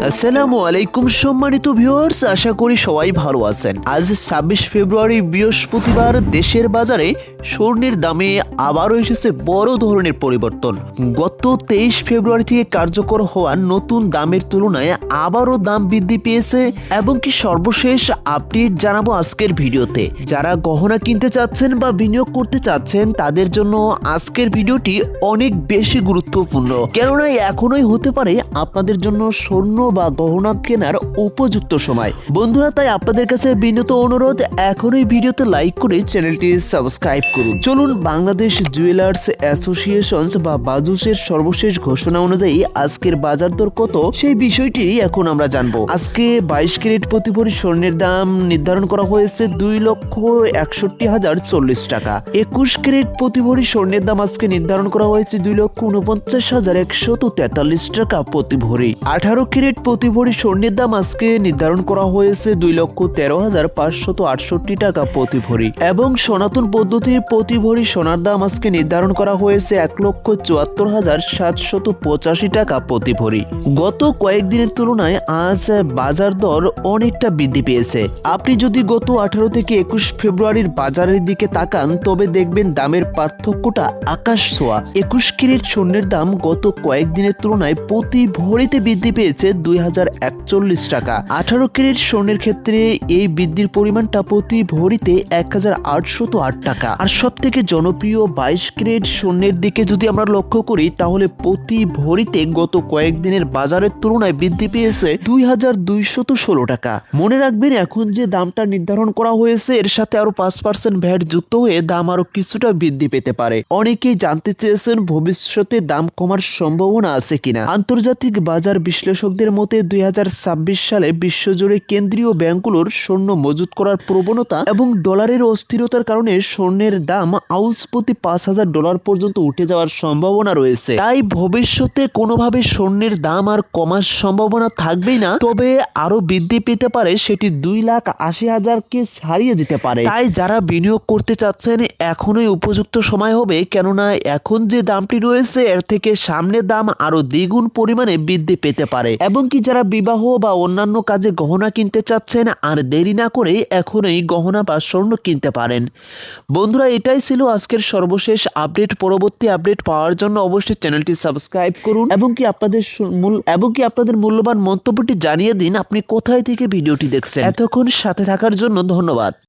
আসসালামু আলাইকুম সম্মানিত ভিউয়ার্স, আশা করি সবাই ভালো আছেন। আজ ২৬ ফেব্রুয়ারি বৃহস্পতিবার দেশের বাজারে স্বর্ণের দামে আবারও এসেছে বড় ধরনের পরিবর্তন। গত ২৩ ফেব্রুয়ারি থেকে কার্যকর হওয়া নতুন দামের তুলনায় আবারও দাম বৃদ্ধি পেয়েছে এবং কি সর্বশেষ আপডেট জানাবো আজকের ভিডিওতে। যারা গহনা কিনতে চাচ্ছেন বা বিনিয়োগ করতে চাচ্ছেন তাদের জন্য আজকের ভিডিওটি অনেক বেশি গুরুত্বপূর্ণ, কেননা এখনই হতে পারে আপনাদের জন্য স্বর্ণ বা গহনা কেনার উপযুক্ত সময়। বন্ধুরা, তাই আপনাদের কাছে বিনীত অনুরোধ, এখনই ভিডিওতে লাইক করে চ্যানেলটি সাবস্ক্রাইব করুন। চলুন বাংলাদেশ জুয়েলার্স অ্যাসোসিয়েশন বা বাজুসের সর্বশেষ ঘোষণা অনুযায়ী আজকের বাজার দর কত সেই বিষয়টি এখন আমরা জানবো। আজকে 22 ক্যারেট প্রতি ভরি স্বর্ণের দাম নির্ধারণ করা হয়েছে 2,61,040 টাকা। 21 ক্যারেট প্রতি ভরি স্বর্ণের দাম আজকে নির্ধারণ করা হয়েছে 2,49,143 টাকা প্রতি ভরি। 18 ক্যারেট প্রতি ভরি স্বর্ণের দাম আজকে নির্ধারণ করা হয়েছে 2,13,568 টাকা প্রতি ভরি এবং সনাতন পদ্ধতির প্রতি ভরি সোনার দাম আজকে নির্ধারণ করা হয়েছে 1,74,785 টাকা প্রতি ভরি। গত কয়েকদিনের তুলনায় আজ বাজার দর অনেকটা বৃদ্ধি পেয়েছে। আপনি যদি গত 18 থেকে 21 ফেব্রুয়ারির বাজারের দিকে তাকান তবে দেখবেন দামের পার্থক্যটা আকাশ ছোঁয়া। 21 ক্যারেট স্বর্ণের দাম গত কয়েকদিনের তুলনায় প্রতি ভরিতে বৃদ্ধি পেয়েছে 2,041 টাকা। 18 ক্যারেট স্বর্ণের ক্ষেত্রে এই বৃদ্ধির পরিমাণটা প্রতি ভরিতে 1,808 টাকা। আর সব থেকে জনপ্রিয় 22 ক্যারেট স্বর্ণের দিকে যদি আমরা লক্ষ্য করি তাহলে প্রতি ভরিতে গত কয়েকদিনের বাজারের তুলনায় বৃদ্ধি পেয়েছে 2,216 টাকা। মনে রাখবেন, এখন যে দামটা নির্ধারণ করা হয়েছে এর সাথে আরো 5% ভ্যাট যুক্ত হয়ে দাম আরো কিছুটা বৃদ্ধি পেতে পারে। অনেকেই জানতে চেয়েছেন ভবিষ্যতে দাম কমার সম্ভাবনা আছে কিনা। আন্তর্জাতিক বাজার বিশ্লেষকদের মতে 2026 সালে বিশ্বজুড়ে কেন্দ্রীয় ব্যাংকগুলোর স্বর্ণ মজুত করার প্রবণতা এবং ডলারের অস্থিরতার কারণে স্বর্ণের দাম আউন্স প্রতি $5,000 পর্যন্ত উঠে যাওয়ার সম্ভাবনা রয়েছে। তাই ভবিষ্যতে কোনোভাবে স্বর্ণের দাম আর কমার সম্ভাবনা থাকবেই না, তবে আরো বৃদ্ধি পেতে পারে, সেটি 2,80,000-কে ছাড়িয়ে যেতে পারে। তাই যারা বিনিয়োগ করতে চাচ্ছেন এখনই উপযুক্ত সময় হবে, কেননা এখন যে দামটি রয়েছে এর থেকে সামনের দাম আরো দ্বিগুণ পরিমাণে বৃদ্ধি পেতে পারে। এবং কি যারা বিবাহ বা অন্যান্য কাজে গহনা কিনতে চাচ্ছেন আর দেরি না করে এখনই গহনা বা স্বর্ণ কিনতে পারেন। বন্ধুরা, এটাই ছিল আজকের সর্বশেষ আপডেট। পরবর্তী আপডেট পাওয়ার জন্য অবশ্যই চ্যানেলটি সাবস্ক্রাইব করুন এবং কি আপনাদের মূল্যবান মন্তব্যটি জানিয়ে দিন আপনি কোথায় থেকে ভিডিওটি দেখছেন। এতক্ষণ সাথে থাকার জন্য ধন্যবাদ।